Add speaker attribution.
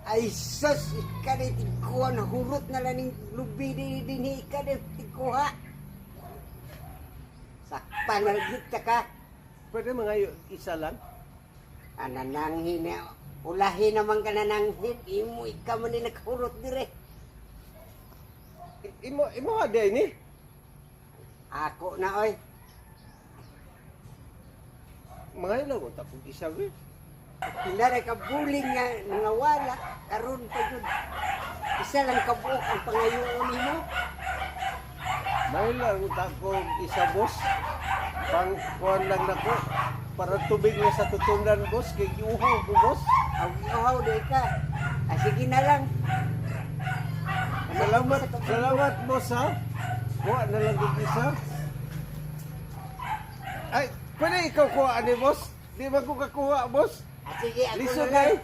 Speaker 1: Ay sus, ika na tigkuha, nahurot na lang ng lubi din ika na tigkuha. Sakpan na kita ka.
Speaker 2: Pwede mga isa lang?
Speaker 1: Anananghin na, ulahin naman ka nananghin, imo ika man ni naghurot dire.
Speaker 2: Imo ada ini?
Speaker 1: Ako na oy.
Speaker 2: Mga ilaw ko tapos isa ba?
Speaker 1: Hinara ka buling nga nangawala, karon pa yun. Isa lang kabuok ang pangayoon mo.
Speaker 2: May ilaw ko tapos isa boss. Pang kuhan lang nako. Para tubig na sa tutunan boss. Kay iuhaw ko boss.
Speaker 1: Aw, di ka. Ah, sige na lang.
Speaker 2: Salamat boss ha. Kuha na lang yung isa. Ay, pwede ikaw kuha ni boss? Di ba ko kakuha boss?
Speaker 1: Ah, sige, ako
Speaker 2: Lisod
Speaker 1: na lang.
Speaker 2: na